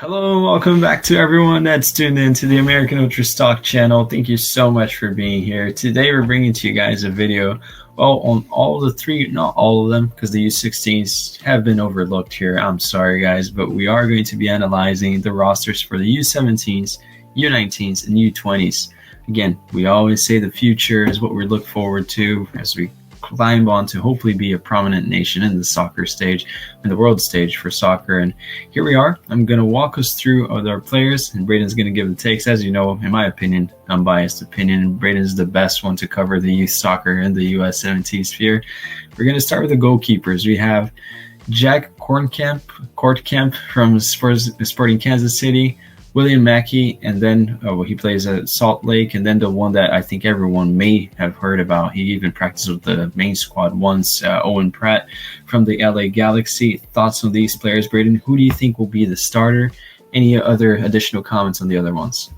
Hello, welcome back to everyone that's tuned in to the American Ultra Stock channel. Thank you so much for being here. Today we're bringing to you guys a video, on all the three, not all of them, because the U16s have been overlooked here. I'm sorry guys, but we are going to be analyzing the rosters for the U17s, U19s, and U20s. Again, we always say the future is what we look forward to as we climb on to hopefully be a prominent nation in the soccer stage, in the world stage for soccer. And here we are. I'm going to walk us through our players, and Braden's going to give the takes. As you know, in my opinion, unbiased opinion, Braden's the best one to cover the youth soccer in the US17 sphere. We're going to start with the goalkeepers. We have Jack Kortkamp from Sporting Kansas City, William Mackey, and then he plays at Salt Lake, and then the one that I think everyone may have heard about. He even practiced with the main squad once, Owen Pratt from the LA Galaxy. Thoughts on these players, Braden? Who do you think will be the starter? Any other additional comments on the other ones?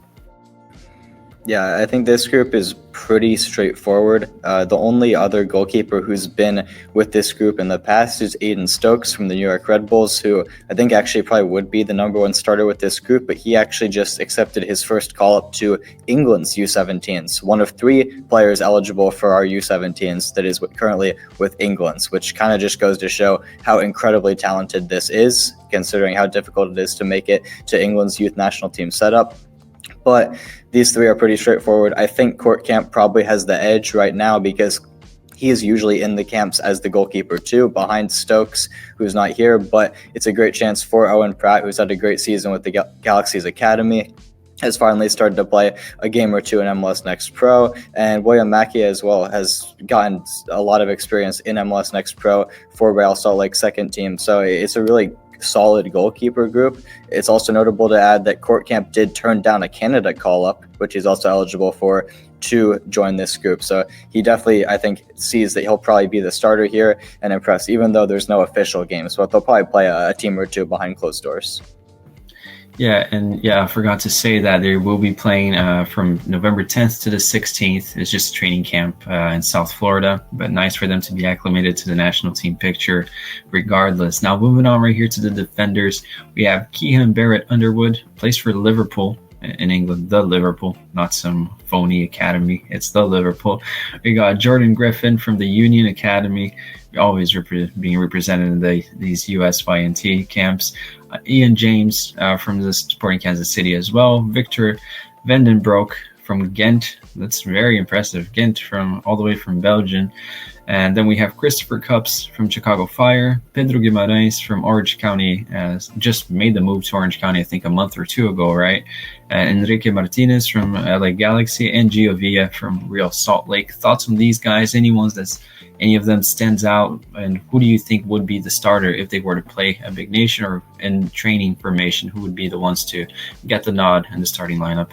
Yeah, I think this group is pretty straightforward. The only other goalkeeper who's been with this group in the past is Aiden Stokes from the New York Red Bulls, who I think actually probably would be the number one starter with this group, but he actually just accepted his first call-up to England's U17s, one of three players eligible for our U17s that is currently with England's, which kind of just goes to show how incredibly talented this is, considering how difficult it is to make it to England's youth national team setup. But these three are pretty straightforward. I think Kortkamp probably has the edge right now because he is usually in the camps as the goalkeeper too, behind Stokes, who's not here. But it's a great chance for Owen Pratt, who's had a great season with the Galaxy's Academy, has finally started to play a game or two in MLS Next Pro. And William Mackey as well has gotten a lot of experience in MLS Next Pro for Real Salt Lake second team. So it's a really solid goalkeeper group. It's also notable to add that Kortkamp did turn down a Canada call-up, which he's also eligible for, to join this group. So he definitely, I think, sees that he'll probably be the starter here and impress, even though there's no official games. But they'll probably play a team or two behind closed doors. Yeah, and I forgot to say that they will be playing from November 10th to the 16th. It's just a training camp in South Florida, but nice for them to be acclimated to the national team picture regardless. Now, moving on right here to the defenders, we have Keehan Barrett Underwood, plays for Liverpool in England, the Liverpool, not some phony academy. It's the Liverpool. We got Jordan Griffin from the Union Academy, always being represented in these USYNT camps. Ian James from the Sporting Kansas City as well. Victor Vandenbroek from Ghent. That's very impressive. Ghent all the way from Belgium. And then we have Christopher Cups from Chicago Fire. Pedro Guimarães from Orange County, just made the move to Orange County, I think a month or two ago, right? Enrique Martinez from LA Galaxy, and Gio Villa from Real Salt Lake. Thoughts on these guys? Any of them stands out? And who do you think would be the starter if they were to play a big nation or in training formation? Who would be the ones to get the nod in the starting lineup?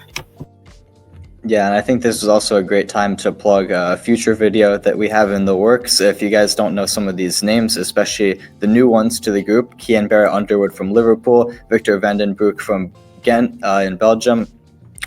Yeah, and I think this is also a great time to plug a future video that we have in the works. If you guys don't know some of these names, especially the new ones to the group, Keehan Barrett Underwood from Liverpool, Victor Vandenbroek from Ghent in Belgium,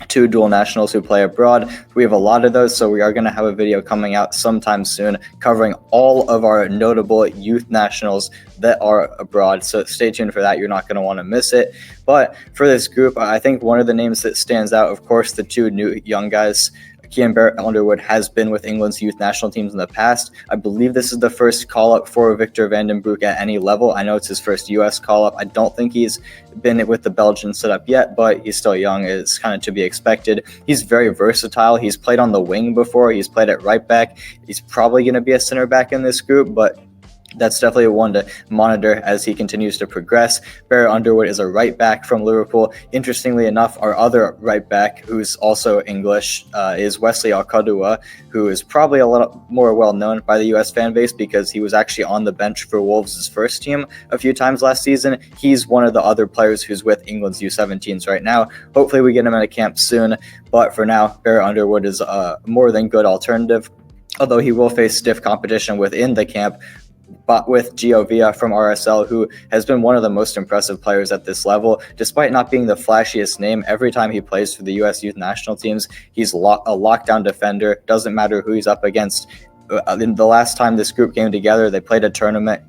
two dual nationals who play abroad. We have a lot of those, so we are going to have a video coming out sometime soon covering all of our notable youth nationals that are abroad. So stay tuned for that. You're not going to want to miss it. But for this group, I think one of the names that stands out, of course, the two new young guys. Keehan Barrett Underwood has been with England's youth national teams in the past. I believe this is the first call-up for Victor Vandenbroek at any level. I know it's his first U.S. call-up. I don't think he's been with the Belgian setup yet, but he's still young. It's kind of to be expected. He's very versatile. He's played on the wing before. He's played at right back. He's probably going to be a center back in this group, but that's definitely one to monitor as he continues to progress. Barrett Underwood is a right back from Liverpool. Interestingly enough, our other right back, who's also English, is Wesley Alcadua, who is probably a little more well known by the U.S. fan base because he was actually on the bench for Wolves' first team a few times last season. He's one of the other players who's with England's U17s right now. Hopefully we get him in a camp soon, but for now, Barrett Underwood is a more than good alternative, although he will face stiff competition within the camp, but with Gio Villa from RSL, who has been one of the most impressive players at this level. Despite not being the flashiest name, every time he plays for the U.S. youth national teams, he's a lockdown defender. Doesn't matter who he's up against. In the last time this group came together, they played a tournament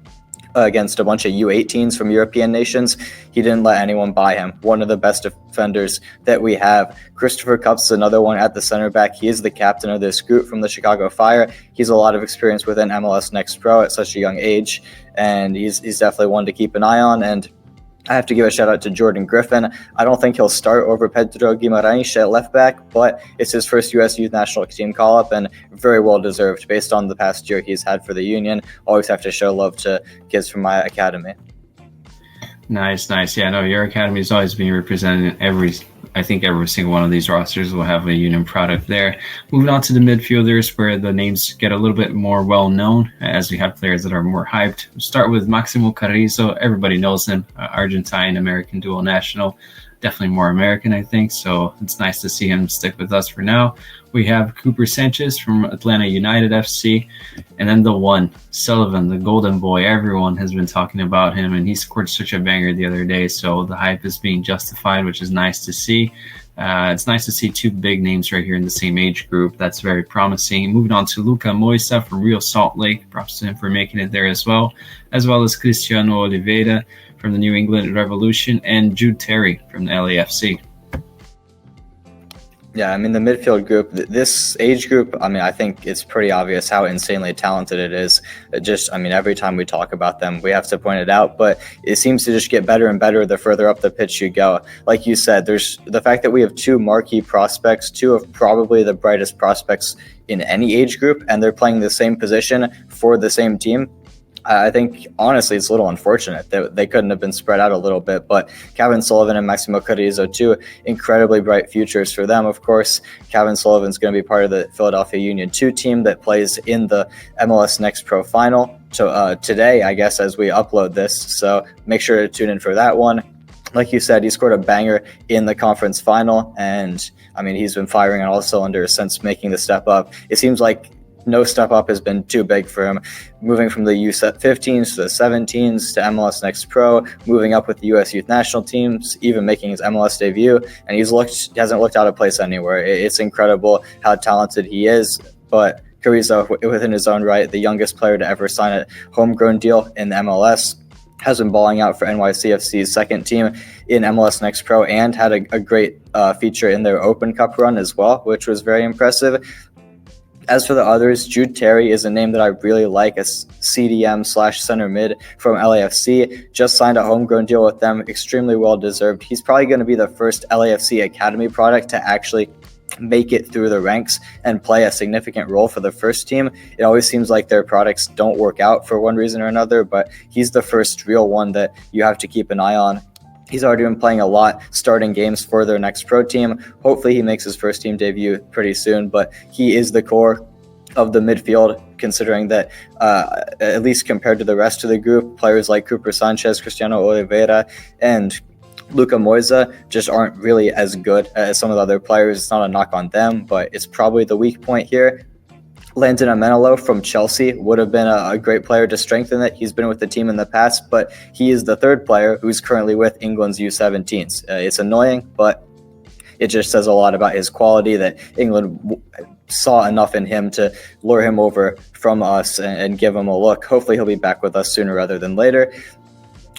against a bunch of U18s from European nations. He didn't let anyone by him. One of the best defenders that we have. Christopher Kupp's is another one at the center back. He is the captain of this group from the Chicago Fire. He's a lot of experience within MLS Next Pro at such a young age, and he's definitely one to keep an eye on. And I have to give a shout out to Jordan Griffin. I don't think he'll start over Pedro Guimarães at left back, but it's his first U.S. Youth National Team call-up, and very well deserved based on the past year he's had for the Union. Always have to show love to kids from my academy. Nice. Yeah, no, your academy is always being represented in I think every single one of these rosters will have a Union product there. Moving on to the midfielders, where the names get a little bit more well-known as we have players that are more hyped. We'll start with Maximo Carrizo. Everybody knows him, Argentine-American dual national. Definitely more American, I think, so it's nice to see him stick with us for now. We have Cooper Sanchez from Atlanta United FC, and then the one, Sullivan, the golden boy. Everyone has been talking about him, and he scored such a banger the other day, so the hype is being justified, which is nice to see. It's nice to see two big names right here in the same age group. That's very promising. Moving on to Luca Moisa from Real Salt Lake. Props to him for making it there as well as Cristiano Oliveira from the New England Revolution, and Jude Terry from the LAFC. Yeah, I mean, the midfield group, this age group, I mean, I think it's pretty obvious how insanely talented it is. Every time we talk about them, we have to point it out, but it seems to just get better and better the further up the pitch you go. Like you said, there's the fact that we have two marquee prospects, two of probably the brightest prospects in any age group, and they're playing the same position for the same team. I think, honestly, it's a little unfortunate that they couldn't have been spread out a little bit, but Kevin Sullivan and Maximo Carrizo, two incredibly bright futures for them, of course. Kevin Sullivan's going to be part of the Philadelphia Union 2 team that plays in the MLS Next Pro Final today, I guess, as we upload this, so make sure to tune in for that one. Like you said, he scored a banger in the conference final, and, I mean, he's been firing on all cylinders since making the step up. It seems like no step up has been too big for him, moving from the U15s to the 17s to MLS Next Pro, moving up with the U.S. Youth National Teams, even making his MLS debut, and he hasn't looked out of place anywhere. It's incredible how talented he is, but Carrizo, within his own right, the youngest player to ever sign a homegrown deal in the MLS, has been balling out for NYCFC's second team in MLS Next Pro, and had a great feature in their Open Cup run as well, which was very impressive. As for the others, Jude Terry is a name that I really like, a CDM/center mid from LAFC. Just signed a homegrown deal with them, extremely well deserved. He's probably going to be the first LAFC Academy product to actually make it through the ranks and play a significant role for the first team. It always seems like their products don't work out for one reason or another, but he's the first real one that you have to keep an eye on. He's already been playing a lot, starting games for their Next Pro team. Hopefully he makes his first team debut pretty soon, but he is the core of the midfield, considering that, at least compared to the rest of the group, players like Cooper Sanchez, Cristiano Oliveira, and Luca Moisa just aren't really as good as some of the other players. It's not a knock on them, but it's probably the weak point here. Landon Amenolo from Chelsea would have been a great player to strengthen it. He's been with the team in the past, but he is the third player who's currently with England's U17s. It's annoying, but it just says a lot about his quality that England saw enough in him to lure him over from us and give him a look. Hopefully he'll be back with us sooner rather than later.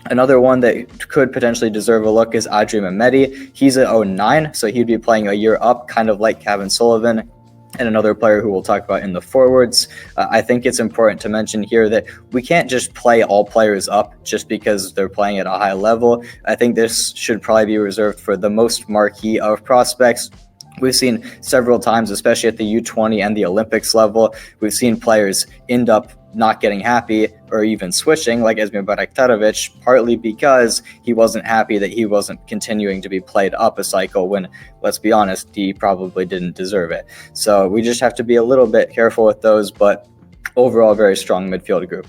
Another one that could potentially deserve a look is Adri Mehmeti. He's an 09, so he'd be playing a year up, kind of like Kevin Sullivan. And another player who we'll talk about in the forwards. I think it's important to mention here that we can't just play all players up just because they're playing at a high level. I think this should probably be reserved for the most marquee of prospects. We've seen several times, especially at the U20 and the Olympics level, we've seen players end up not getting happy or even switching, like Esmir Baraktarovic, partly because he wasn't happy that he wasn't continuing to be played up a cycle when, let's be honest, he probably didn't deserve it. So we just have to be a little bit careful with those, but overall, very strong midfield group.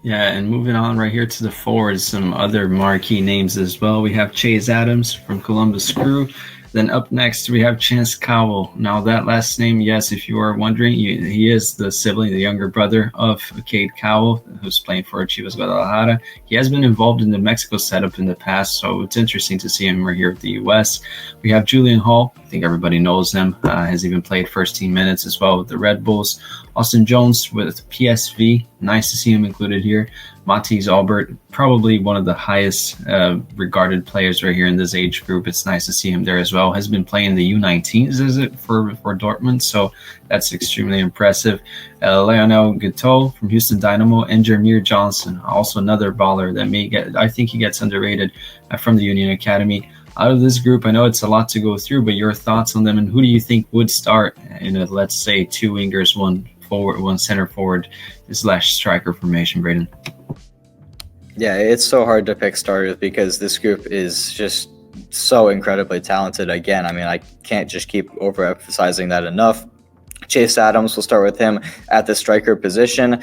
Yeah, and moving on right here to the forwards, some other marquee names as well. We have Chase Adams from Columbus Crew. Then up next, we have Chance Cowell. Now, that last name, yes, if you are wondering, he is the sibling, the younger brother of Cade Cowell, who's playing for Chivas Guadalajara. He has been involved in the Mexico setup in the past, so it's interesting to see him right here at the U.S. We have Julian Hall think everybody knows him. Has even played first team minutes as well with the Red Bulls. Austin Jones with PSV. Nice to see him included here. Matthijs Albert, probably one of the highest regarded players right here in this age group. It's nice to see him there as well. Has been playing the U19s, is it, for Dortmund? So that's extremely impressive. Lionel Guiteau from Houston Dynamo, and Jameer Johnson, also another baller that I think he gets underrated from the Union Academy. Out of this group, I know it's a lot to go through, but your thoughts on them, and who do you think would start in a, let's say, 2 wingers, 1 forward, 1 center forward / striker formation, Braden? Yeah, it's so hard to pick starters because this group is just so incredibly talented. Again, I mean, I can't just keep overemphasizing that enough. Chase Adams, will start with him at the striker position.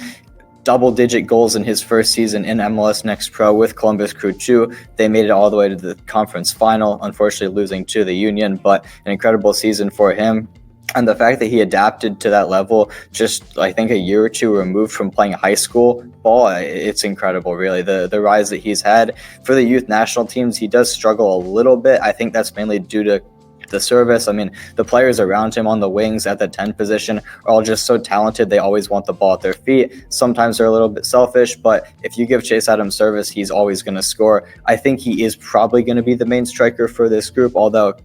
Double-digit goals in his first season in MLS Next Pro with Columbus Crew 2. They made it all the way to the conference final, unfortunately losing to the Union, but an incredible season for him. And the fact that he adapted to that level just, I think, a year or two removed from playing high school ball, it's incredible, really. The rise that he's had. For the youth national teams, he does struggle a little bit. I think that's mainly due to the service. I mean, the players around him on the wings at the 10 position are all just so talented. They always want the ball at their feet. Sometimes they're a little bit selfish, but if you give Chase Adams service, he's always going to score. I think he is probably going to be the main striker for this group, although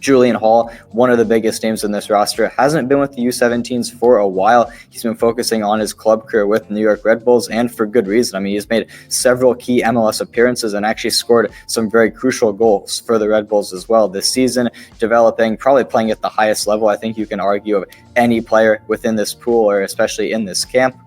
Julian Hall, one of the biggest names in this roster, hasn't been with the U17s for a while. He's been focusing on his club career with the New York Red Bulls, and for good reason. I mean, he's made several key MLS appearances and actually scored some very crucial goals for the Red Bulls as well this season, developing, probably playing at the highest level, I think you can argue, of any player within this pool, or especially in this camp.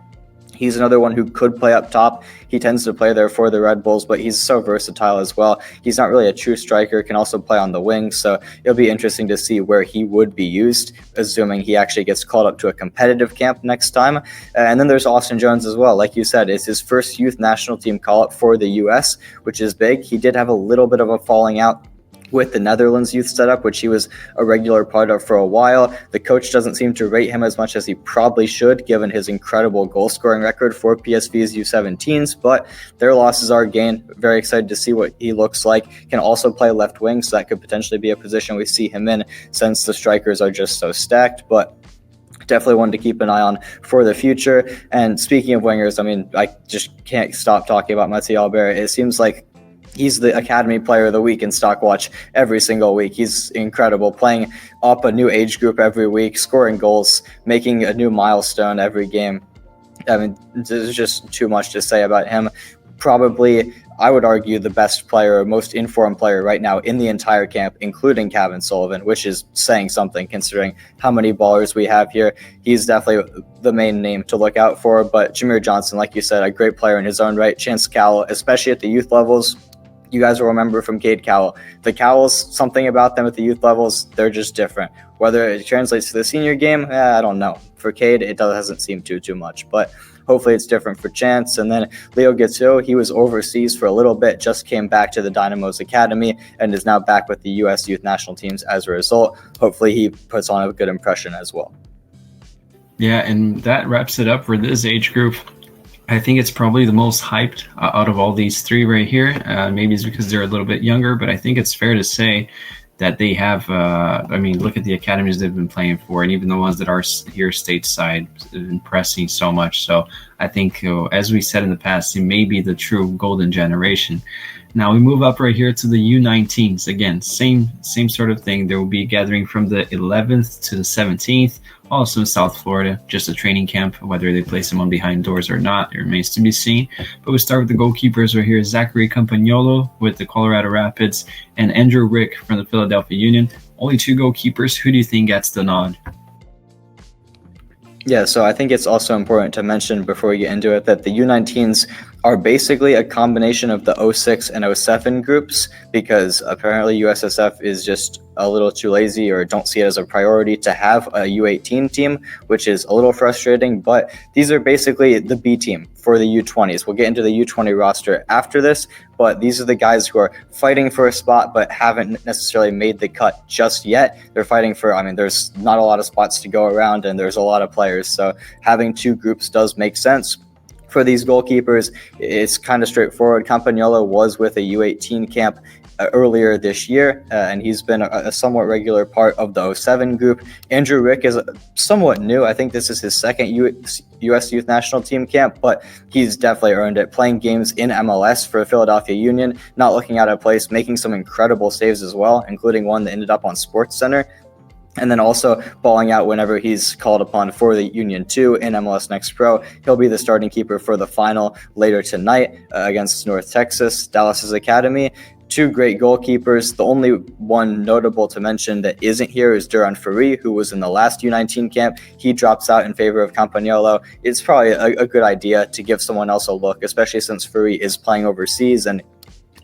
He's another one who could play up top. He tends to play there for the Red Bulls, but he's so versatile as well. He's not really a true striker, can also play on the wing, so it'll be interesting to see where he would be used, assuming he actually gets called up to a competitive camp next time. And then there's Austin Jones as well. Like you said, it's his first youth national team call-up for the U.S., which is big. He did have a little bit of a falling out with the Netherlands youth setup, which he was a regular part of for a while. The coach doesn't seem to rate him as much as he probably should, given his incredible goal-scoring record for PSV's U17s, but their losses are gained. Very excited to see what he looks like. Can also play left wing, so that could potentially be a position we see him in, since the strikers are just so stacked, but definitely one to keep an eye on for the future. And speaking of wingers, I mean, I just can't stop talking about Matthijs Albert. It seems like he's the Academy Player of the Week in Stockwatch every single week. He's incredible, playing up a new age group every week, scoring goals, making a new milestone every game. I mean, there's just too much to say about him. Probably, I would argue, the best player, most informed player right now in the entire camp, including Kevin Sullivan, which is saying something considering how many ballers we have here. He's definitely the main name to look out for, but Jameer Johnson, like you said, a great player in his own right. Chance Cowell, especially at the youth levels, you guys will remember from Cade Cowell. The Cowells, something about them at the youth levels, they're just different. Whether it translates to the senior game, I don't know. For Cade, it doesn't seem too much, but hopefully it's different for Chance. And then Leo Guiteau, he was overseas for a little bit, just came back to the Dynamo's Academy, and is now back with the U.S. youth national teams as a result. Hopefully he puts on a good impression as well. Yeah, and that wraps it up for this age group. I think it's probably the most hyped out of all these three right here. Maybe it's because they're a little bit younger, but I think it's fair to say that they have, I mean, look at the academies they've been playing for, and even the ones that are here stateside, impressing so much. So I think, as we said in the past, it may be the true golden generation. Now we move up right here to the U19s. Again, same sort of thing. There will be a gathering from the 11th to the 17th, also in South Florida, just a training camp. Whether they place them on behind doors or not, it remains to be seen. But we start with the goalkeepers right here. Zachary Campagnolo with the Colorado Rapids and Andrew Rick from the Philadelphia Union. Only 2 goalkeepers. Who do you think gets the nod? Yeah, so I think it's also important to mention before we get into it that the U19s are basically a combination of the 06 and 07 groups, because apparently USSF is just a little too lazy or don't see it as a priority to have a U18 team, which is a little frustrating, but these are basically the B team for the U20s. We'll get into the U20 roster after this, but these are the guys who are fighting for a spot but haven't necessarily made the cut just yet. They're fighting for, I mean, there's not a lot of spots to go around and there's a lot of players, so having 2 groups does make sense. For these goalkeepers, it's kind of straightforward. Campagnolo was with a U18 camp earlier this year, and he's been a somewhat regular part of the 07 group. Andrew Rick is somewhat new. I think this is his second U.S. Youth National Team camp, but he's definitely earned it. Playing games in MLS for Philadelphia Union, not looking out of place, making some incredible saves as well, including one that ended up on SportsCenter. And then also balling out whenever he's called upon for the Union 2 in MLS Next Pro. He'll be the starting keeper for the final later tonight against North Texas, Dallas's Academy. Two great goalkeepers. The only one notable to mention that isn't here is Duran Fari, who was in the last U19 camp. He drops out in favor of Campagnolo. It's probably a good idea to give someone else a look, especially since Fari is playing overseas, and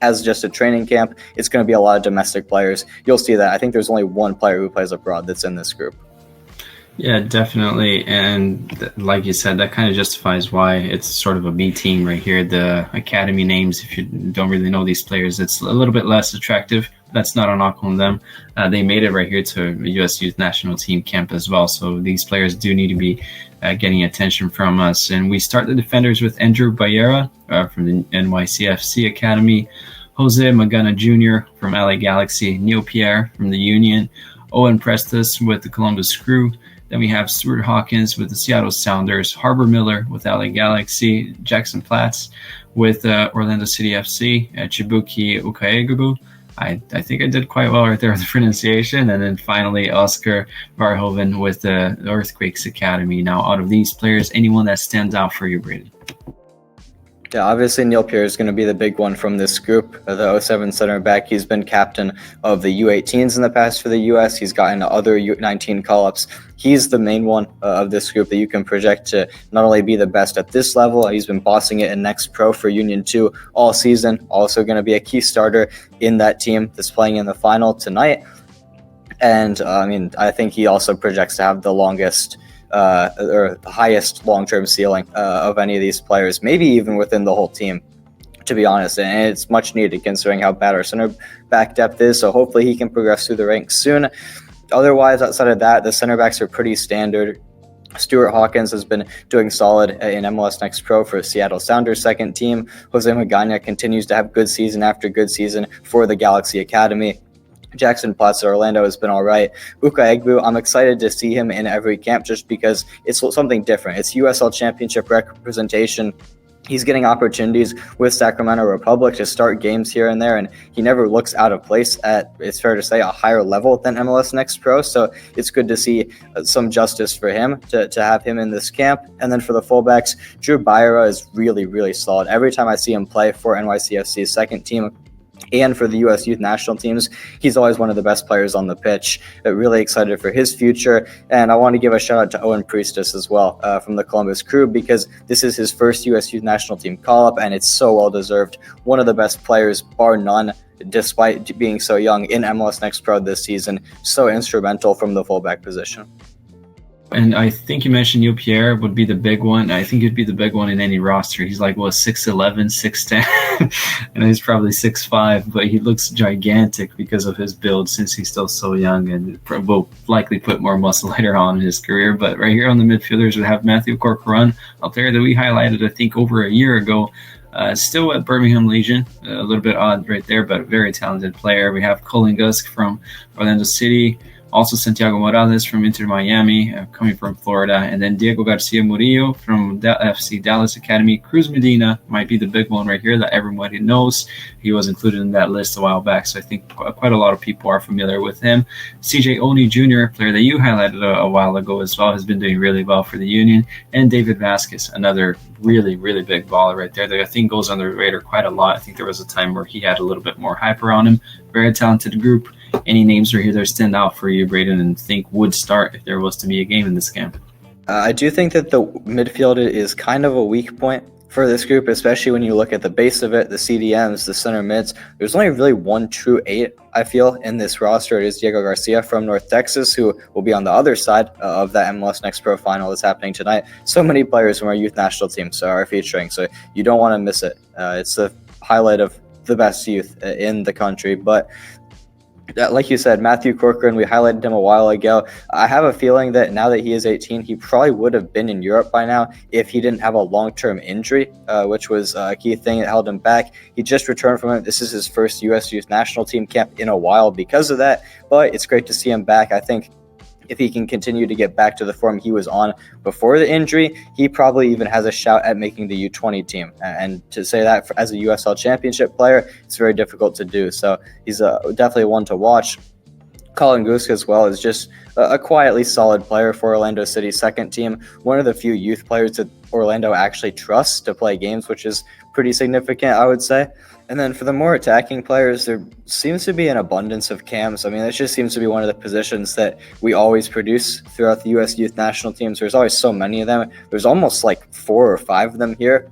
as just a training camp, it's going to be a lot of domestic players. You'll see that. I think there's only one player who plays abroad that's in this group. Yeah, definitely. And like you said, that kind of justifies why it's sort of a B team right here. The academy names, if you don't really know these players, it's a little bit less attractive. That's not a knock on them. They made it right here to a U.S. Youth National Team camp as well. So these players do need to be getting attention from us. And we start the defenders with Andrew Bayera from the NYCFC Academy, Jose Magana Jr. from LA Galaxy, Neil Pierre from the Union, Owen Prestes with the Columbus Crew. Then we have Stuart Hawkins with the Seattle Sounders, Harbor Miller with LA Galaxy, Jackson Platts with Orlando City FC, Chibuki Ukaegubu. I think I did quite well right there with the pronunciation. And then finally, Oscar Varhoven with the Earthquakes Academy. Now, out of these players, anyone that stands out for you, Braden? Yeah, obviously Neil Pierre is going to be the big one from this group. The 07 center back, he's been captain of the U18s in the past for the U.S. He's gotten other U19 call-ups. He's the main one of this group that you can project to not only be the best at this level, he's been bossing it in Next Pro for Union 2 all season. Also going to be a key starter in that team that's playing in the final tonight. And I think he also projects to have the longest or the highest long-term ceiling of any of these players, maybe even within the whole team, to be honest. And it's much needed considering how bad our center back depth is. So hopefully he can progress through the ranks soon. Otherwise, outside of that, the center backs are pretty standard. Stuart Hawkins has been doing solid in MLS Next Pro for Seattle Sounders second team. Jose Magana continues to have good season after good season for the Galaxy Academy. Jackson Platts at Orlando has been all right. Uka Egbu, I'm excited to see him in every camp just because it's something different. It's USL Championship representation. He's getting opportunities with Sacramento Republic to start games here and there, and he never looks out of place at, it's fair to say, a higher level than MLS Next Pro. So it's good to see some justice for him to have him in this camp. And then for the fullbacks, Drew Byera is really, really solid. Every time I see him play for NYCFC's second team, and for the U.S. Youth National teams, he's always one of the best players on the pitch. Really excited for his future. And I want to give a shout out to Owen Priestis as well from the Columbus Crew, because this is his first U.S. Youth National Team call-up, and it's so well-deserved. One of the best players, bar none, despite being so young in MLS Next Pro this season. So instrumental from the fullback position. And I think you mentioned Neil Pierre would be the big one. I think he'd be the big one in any roster. He's like, 6'11", 6'10", and he's probably 6'5", but he looks gigantic because of his build since he's still so young, and will likely put more muscle later on in his career. But right here on the midfielders, we have Matthew Corcoran, a player that we highlighted, I think, over a year ago. Still at Birmingham Legion, a little bit odd right there, but a very talented player. We have Colin Gusk from Orlando City. Also Santiago Morales from Inter Miami, coming from Florida. And then Diego Garcia Murillo from FC Dallas Academy. Cruz Medina might be the big one right here that everybody knows. He was included in that list a while back, so I think quite a lot of people are familiar with him. CJ Oni Jr., player that you highlighted a while ago as well, has been doing really well for the Union. And David Vasquez, another really, really big baller right there that I think goes under the radar quite a lot. I think there was a time where he had a little bit more hype around him. Very talented group. Any names right here that stand out for you, Braden, and think would start if there was to be a game in this camp? I do think that the midfield is kind of a weak point for this group, especially when you look at the base of it, the CDMs, the center mids. There's only really one true 8, I feel, in this roster. It is Diego Garcia from North Texas, who will be on the other side of that MLS Next Pro final that's happening tonight. So many players from our youth national team are featuring, so you don't want to miss it. It's the highlight of the best youth in the country. But Like you said, Matthew Corcoran, we highlighted him a while ago. I have a feeling that now that he is 18, he probably would have been in Europe by now if he didn't have a long-term injury, which was a key thing that held him back. He just returned from it. This is his first U.S. Youth National Team camp in a while because of that, but it's great to see him back. I think if he can continue to get back to the form he was on before the injury, he probably even has a shout at making the U20 team. And to say that as a USL Championship player, it's very difficult to do. So he's definitely one to watch. Colin Guska as well is just a quietly solid player for Orlando City's second team. One of the few youth players that Orlando actually trusts to play games, which is pretty significant, I would say. And then for the more attacking players, there seems to be an abundance of cams. I mean, it just seems to be one of the positions that we always produce throughout the U.S. youth national teams. There's always so many of them. There's almost like 4 or 5 of them here.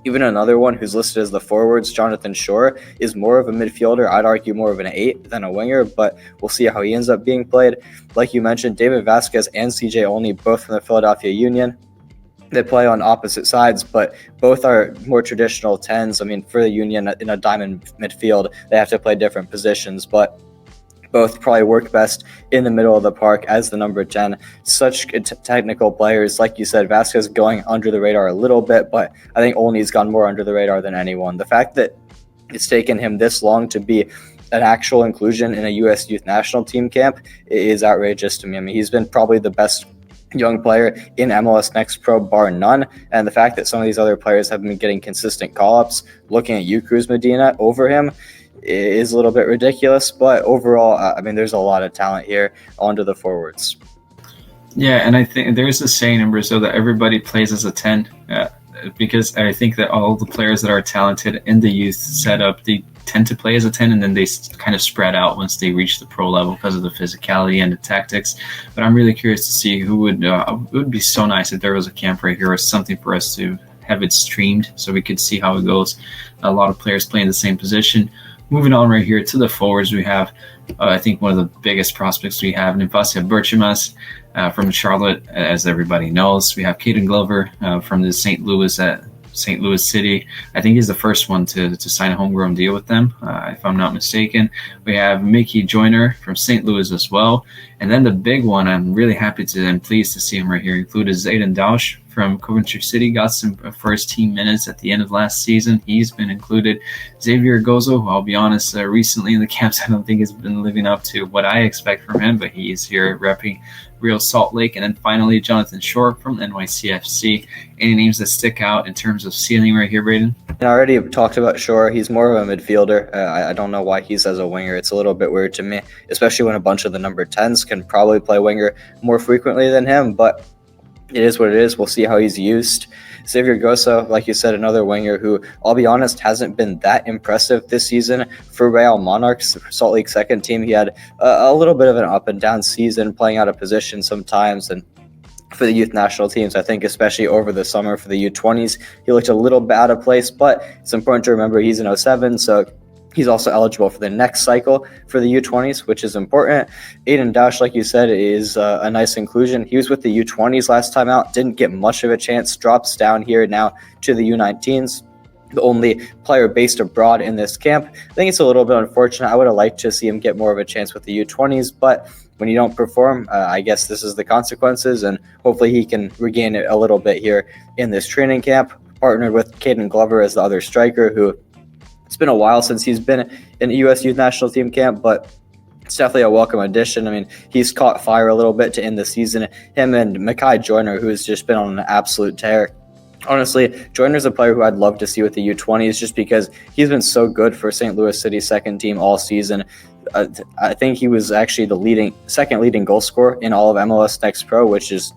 Even another one who's listed as the forwards, Jonathan Shore, is more of a midfielder. I'd argue more of an 8 than a winger, but we'll see how he ends up being played. Like you mentioned, David Vasquez and CJ Olney, both from the Philadelphia Union. They play on opposite sides, but both are more traditional 10s. I mean, for the Union in a diamond midfield, they have to play different positions, but both probably work best in the middle of the park as the number 10. Such technical players. Like you said, Vasquez going under the radar a little bit, but I think Olney's gone more under the radar than anyone. The fact that it's taken him this long to be an actual inclusion in a U.S. Youth National Team camp is outrageous to me. I mean, he's been probably the best young player in MLS Next Pro, bar none. And the fact that some of these other players have been getting consistent call-ups, looking at you, Cruz Medina, over him is a little bit ridiculous. But overall, I mean, there's a lot of talent here onto the forwards. Yeah, and I think there's a saying in Brazil that everybody plays as a 10, because I think that all the players that are talented in the youth setup, they tend to play as a 10, and then they kind of spread out once they reach the pro level because of the physicality and the tactics. But I'm really curious to see who would it would be so nice if there was a camp right here or something for us to have it streamed so we could see how it goes. A lot of players playing the same position. Moving on right here to the forwards, we have I think one of the biggest prospects we have, Nifasia Berchimas from Charlotte, as everybody knows. We have Caden Glover from the St. Louis City. I think he's the first one to sign a homegrown deal with them, if I'm not mistaken. We have Mickey Joyner from St. Louis as well. And then the big one, I'm really happy to and pleased to see him right here included, Zayden Dausch from Coventry City. Got some first team minutes at the end of last season. He's been included. Xavier Gozo, who I'll be honest, recently in the camps, I don't think has been living up to what I expect from him, but he is here repping Real Salt Lake. And then finally, Jonathan Shore from NYCFC. Any names that stick out in terms of ceiling right here, Braden? I already talked about Shore. He's more of a midfielder. I don't know why he's as a winger. It's a little bit weird to me, especially when a bunch of the number 10s can probably play winger more frequently than him, but it is what it is. We'll see how he's used. Xavier Goso, like you said, another winger who, I'll be honest, hasn't been that impressive this season for Real Monarchs, Salt Lake second team. He had a little bit of an up and down season, playing out of position sometimes, and for the youth national teams, I think especially over the summer for the U20s, he looked a little bit out of place, but it's important to remember he's an 07, so he's also eligible for the next cycle for the U20s, which is important. Aiden Dausch, like you said, is a nice inclusion. He was with the U20s last time out, didn't get much of a chance, drops down here now to the U19s. The only player based abroad in this camp. I think it's a little bit unfortunate. I would have liked to see him get more of a chance with the U20s, but when you don't perform, I guess this is the consequences, and hopefully he can regain it a little bit here in this training camp. Partnered with Caden Glover as the other striker, who it's been a while since he's been in the U.S. Youth National Team camp, but it's definitely a welcome addition. I mean, he's caught fire a little bit to end the season. Him and Mekhi Joyner, who's just been on an absolute tear. Honestly, Joyner's a player who I'd love to see with the U20s just because he's been so good for St. Louis City's second team all season. I think he was actually the second leading goal scorer in all of MLS Next Pro, which is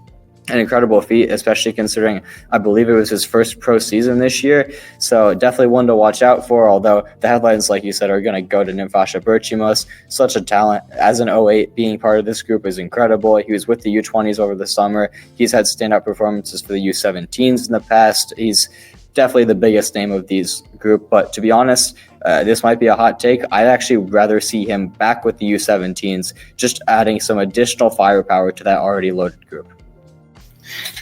an incredible feat, especially considering I believe it was his first pro season this year. So definitely one to watch out for, although the headlines, like you said, are going to go to Nifasia Berchimas. Such a talent. As an 08, being part of this group is incredible. He was with the U20s over the summer. He's had standout performances for the U17s in the past. He's definitely the biggest name of these group, but to be honest, this might be a hot take. I'd actually rather see him back with the U17s, just adding some additional firepower to that already loaded group.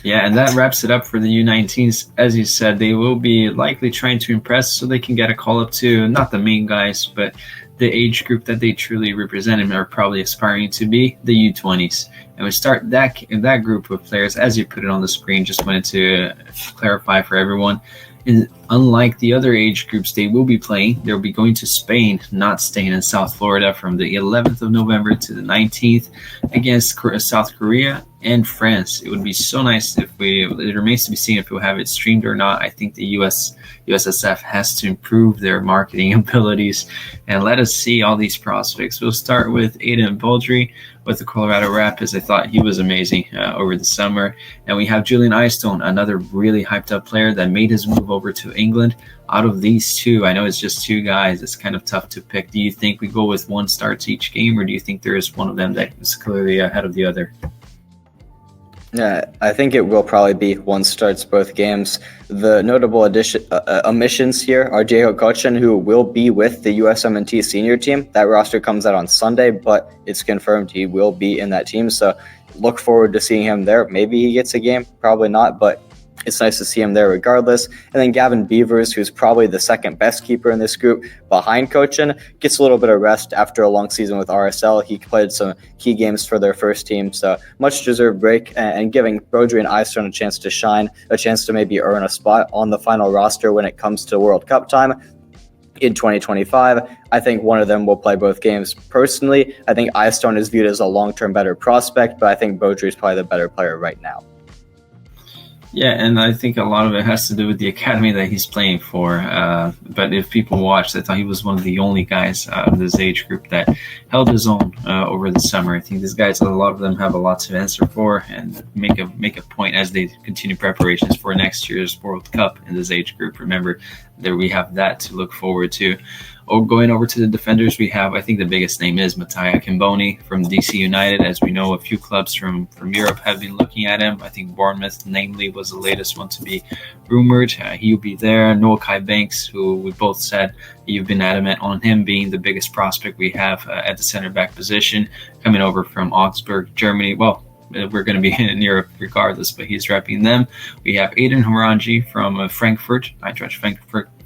Yeah, and that wraps it up for the U19s. As you said, they will be likely trying to impress so they can get a call up to not the main guys, but the age group that they truly represent and are probably aspiring to be, the U20s. And we start that group of players, as you put it on the screen, just wanted to clarify for everyone. And unlike the other age groups they will be playing, they'll be going to Spain, not staying in South Florida, from the 11th of November to the 19th against South Korea and France. It would be so nice if it remains to be seen if we'll have it streamed or not. I think the USSF has to improve their marketing abilities and let us see all these prospects. We'll start with Aiden Baldry with the Colorado Rapids. I thought he was amazing over the summer. And we have Julian Eystone, another really hyped up player that made his move over to England. Out of these two, I know it's just two guys, it's kind of tough to pick. Do you think we go with one starts each game, or do you think there is one of them that is clearly ahead of the other? Yeah, I think it will probably be one starts both games. The notable omissions here are Diego Cochin, who will be with the USMNT senior team. That roster comes out on Sunday, but it's confirmed he will be in that team. So look forward to seeing him there. Maybe he gets a game, probably not, but it's nice to see him there regardless. And then Gavin Beavers, who's probably the second best keeper in this group behind Cochin, gets a little bit of rest after a long season with RSL. He played some key games for their first team, so much deserved break, and giving Brodry and Eystone a chance to shine, a chance to maybe earn a spot on the final roster when it comes to World Cup time in 2025. I think one of them will play both games. Personally, I think Eystone is viewed as a long-term better prospect, but I think Brodry is probably the better player right now. Yeah, and I think a lot of it has to do with the academy that he's playing for. But if people watched, I thought he was one of the only guys of this age group that held his own over the summer. I think these guys, a lot of them have a lot to answer for and make a point as they continue preparations for next year's World Cup in this age group. Remember, there we have that to look forward to. Going over to the defenders, we have, I think the biggest name is Mattia Kimboni from DC United. As we know, a few clubs from Europe have been looking at him. I think Bournemouth, namely, was the latest one to be rumored. He'll be there. Noah Kai Banks, who we both said you've been adamant on him being the biggest prospect we have at the center back position, coming over from Augsburg, Germany. Well, we're going to be in Europe regardless, but he's repping them. We have Aiden Harangi from Frankfurt, Eintracht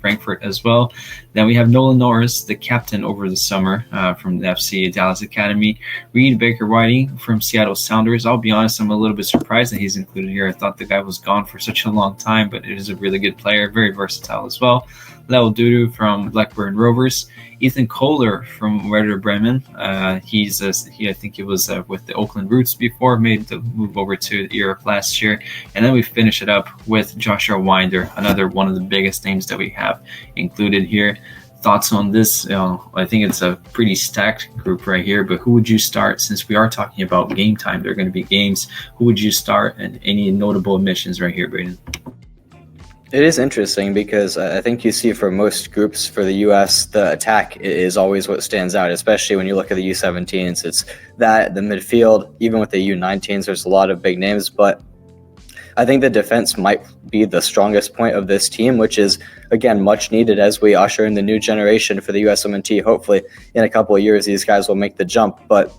Frankfurt as well. Then we have Nolan Norris, the captain over the summer from the FC Dallas Academy. Reed Baker-Whiting from Seattle Sounders. I'll be honest, I'm a little bit surprised that he's included here. I thought the guy was gone for such a long time, but it is a really good player, very versatile as well. Leo Dudu from Blackburn Rovers. Ethan Kohler from Werder Bremen. I think he was with the Oakland Roots before, made the move over to Europe last year. And then we finish it up with Joshua Winder, another one of the biggest names that we have included here. Thoughts on this? I think it's a pretty stacked group right here, but who would you start? Since we are talking about game time, there are going to be games. Who would you start, and any notable omissions right here, Braden? It is interesting because I think you see for most groups for the U.S., the attack is always what stands out, especially when you look at the U17s. It's that, the midfield, even with the U19s, there's a lot of big names, but I think the defense might be the strongest point of this team, which is, again, much needed as we usher in the new generation for the USMNT. Hopefully, in a couple of years, these guys will make the jump, but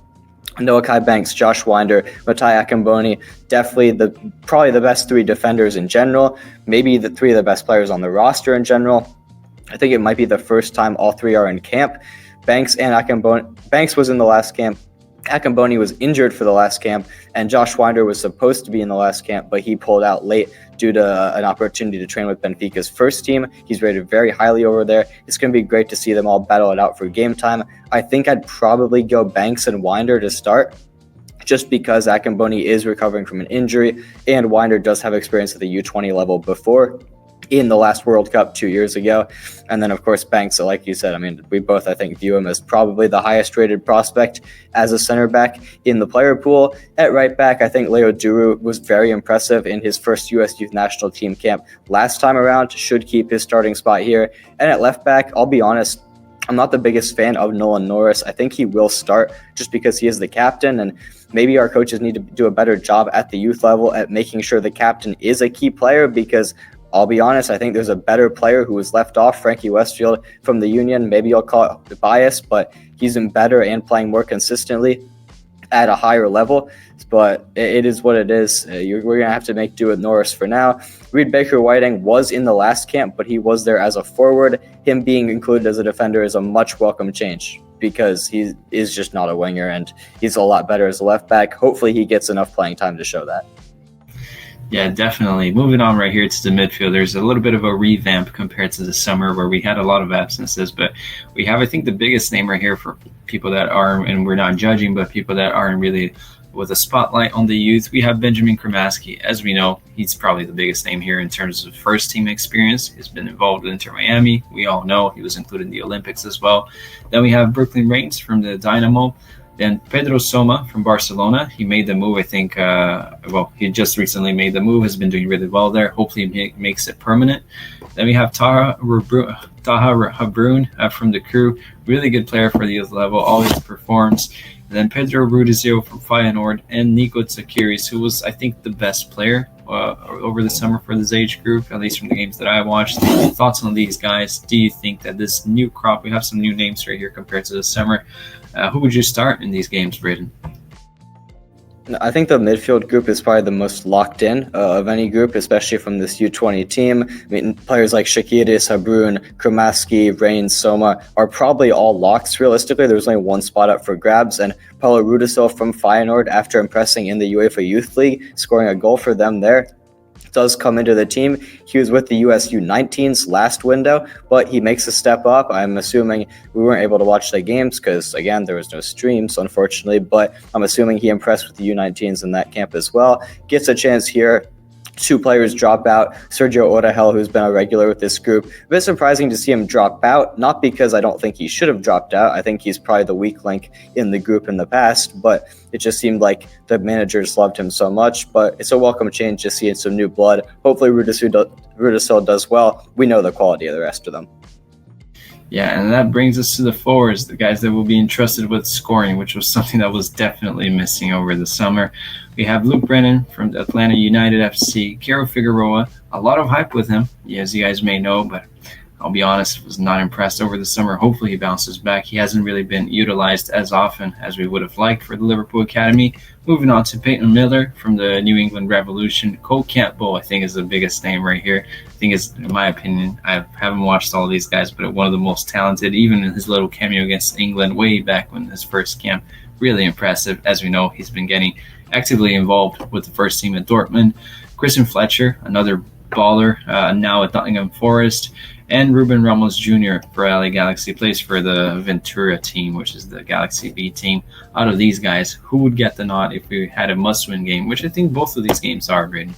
Noah Kai Banks, Josh Winder, Mattia Kimboni, definitely probably the best three defenders in general, maybe the three of the best players on the roster in general. I think it might be the first time all three are in camp. Banks was in the last camp. Akimboni was injured for the last camp, and Josh Winder was supposed to be in the last camp, but he pulled out late due to an opportunity to train with Benfica's first team. He's rated very highly over there. It's going to be great to see them all battle it out for game time. I think I'd probably go Banks and Winder to start, just because Akimboni is recovering from an injury, and Winder does have experience at the U20 level before, in the last World Cup 2 years ago. And then, of course, Banks, like you said, I mean, we both, I think, view him as probably the highest rated prospect as a center back in the player pool. At right back, I think Leo Duru was very impressive in his first U.S. Youth National Team camp last time around, should keep his starting spot here. And at left back, I'll be honest, I'm not the biggest fan of Nolan Norris. I think he will start just because he is the captain, and maybe our coaches need to do a better job at the youth level at making sure the captain is a key player, because I'll be honest, I think there's a better player who was left off, Frankie Westfield from the Union. Maybe I'll call it bias, but he's been better and playing more consistently at a higher level, but it is what it is. We're going to have to make do with Norris for now. Reed Baker-Whiting was in the last camp, but he was there as a forward. Him being included as a defender is a much welcome change because he is just not a winger, and he's a lot better as a left back. Hopefully he gets enough playing time to show that. Yeah, definitely. Moving on right here to the midfield, there's a little bit of a revamp compared to the summer where we had a lot of absences, but we have, I think, the biggest name right here for people that are, and we're not judging, but people that aren't really with a spotlight on the youth. We have Benjamin Kramaski. As we know, he's probably the biggest name here in terms of first team experience. He's been involved with Inter Miami. We all know he was included in the Olympics as well. Then we have Brooklyn Reigns from the Dynamo. Then Pedro Soma from Barcelona. He made the move, I think. He just recently made the move, has been doing really well there. Hopefully he makes it permanent. Then we have Taha Habrun from the Crew. Really good player for the youth level, always performs. And then Pedro Rudizio from Feyenoord and Nico Tsakiris, who was, I think, the best player over the summer for this age group, at least from the games that I watched. Thoughts on these guys? Do you think that this new crop, we have some new names right here compared to the summer, who would you start in these games, Braden? I think the midfield group is probably the most locked in of any group, especially from this U20 team. I mean, players like Tsakiris, Habrun, Kramaski, Reigns, Soma are probably all locks realistically. There's only one spot up for grabs, and Paulo Rudisel from Feyenoord, after impressing in the UEFA Youth League, scoring a goal for them there, does come into the team. He was with the US U19s last window, but he makes a step up. I'm assuming we weren't able to watch the games because, again, there was no streams, unfortunately, but I'm assuming he impressed with the U19s in that camp as well. Gets a chance here. Two players drop out. Sergio Orahel, who's been a regular with this group. A bit surprising to see him drop out, not because I don't think he should have dropped out. I think he's probably the weak link in the group in the past, but it just seemed like the managers loved him so much. But it's a welcome change to see some new blood. Hopefully Rudisel does well. We know the quality of the rest of them. Yeah, and that brings us to the forwards, the guys that will be entrusted with scoring, which was something that was definitely missing over the summer. We have Luke Brennan from the Atlanta United FC, Kero Figueroa, a lot of hype with him, as you guys may know, but I'll be honest, was not impressed over the summer. Hopefully he bounces back. He hasn't really been utilized as often as we would have liked for the Liverpool Academy. Moving on to Peyton Miller from the New England Revolution. Cole Campbell, I think, is the biggest name right here. I think is, in my opinion, I haven't watched all of these guys, but one of the most talented, even in his little cameo against England way back when his first camp. Really impressive. As we know, he's been getting actively involved with the first team at Dortmund. Christian Fletcher, another baller, now at Nottingham Forest. And Ruben Ramos Jr. for LA Galaxy, plays for the Ventura team, which is the Galaxy B team. Out of these guys, who would get the nod if we had a must-win game, which I think both of these games are, Braden?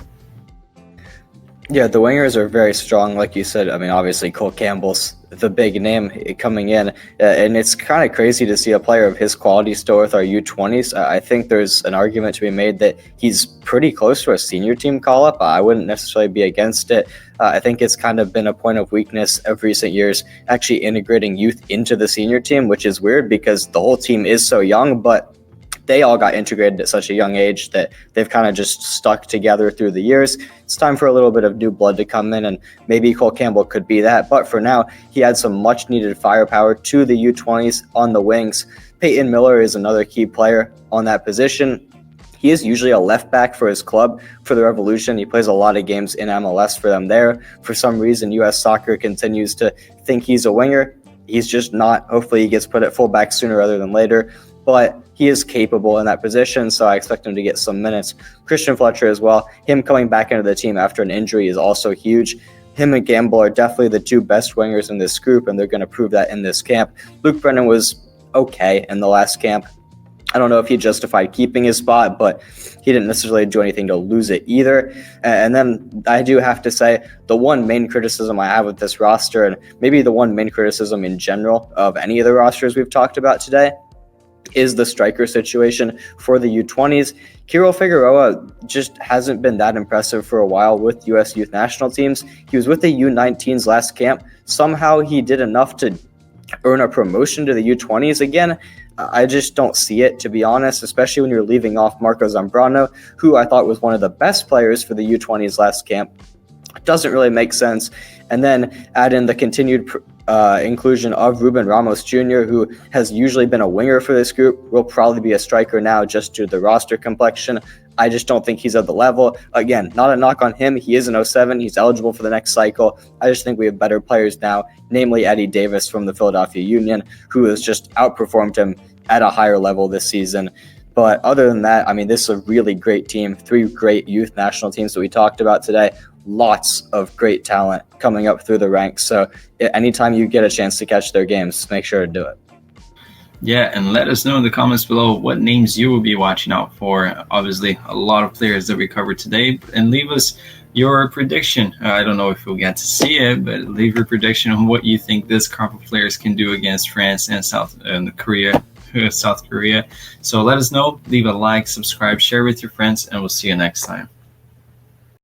Yeah, the wingers are very strong, like you said. I mean, obviously, Cole Campbell's the big name coming in, and it's kind of crazy to see a player of his quality still with our U20s. I think there's an argument to be made that he's pretty close to a senior team call-up. I wouldn't necessarily be against it. I think it's kind of been a point of weakness of recent years, actually integrating youth into the senior team, which is weird because the whole team is so young, but they all got integrated at such a young age that they've kind of just stuck together through the years. It's time for a little bit of new blood to come in, and maybe Cole Campbell could be that. But for now, he had some much-needed firepower to the U20s on the wings. Peyton Miller is another key player on that position. He is usually a left back for his club, for the Revolution. He plays a lot of games in MLS for them there. For some reason, U.S. Soccer continues to think he's a winger. He's just not. Hopefully, he gets put at fullback sooner rather than later. But he is capable in that position, so I expect him to get some minutes. Christian Fletcher as well. Him coming back into the team after an injury is also huge. Him and Gamble are definitely the two best wingers in this group, and they're going to prove that in this camp. Luke Brennan was okay in the last camp. I don't know if he justified keeping his spot, but he didn't necessarily do anything to lose it either. And then I do have to say, the one main criticism I have with this roster, and maybe the one main criticism in general of any of the rosters we've talked about today, is the striker situation for the U20s. Kero Figueroa just hasn't been that impressive for a while with U.S. youth national teams. He was with the U19s last camp. Somehow he did enough to earn a promotion to the U20s again. I just don't see it, to be honest, especially when you're leaving off Marco Zambrano, who I thought was one of the best players for the U20s last camp. Doesn't really make sense. And then add in the continued inclusion of Ruben Ramos Jr., who has usually been a winger for this group, will probably be a striker now just due to the roster complexion. I just don't think he's at the level. Again, not a knock on him. He is an 07. He's eligible for the next cycle. I just think we have better players now, namely Eddie Davis from the Philadelphia Union, who has just outperformed him at a higher level this season. But other than that, I mean, this is a really great team. 3 great youth national teams that we talked about today. Lots of great talent coming up through the ranks. So anytime you get a chance to catch their games, make sure to do it. Yeah, and let us know in the comments below what names you will be watching out for. Obviously, a lot of players that we covered today. And leave us your prediction. I don't know if we'll get to see it, but leave your prediction on what you think this crop of players can do against France and South Korea. So let us know. Leave a like, subscribe, share with your friends, and we'll see you next time.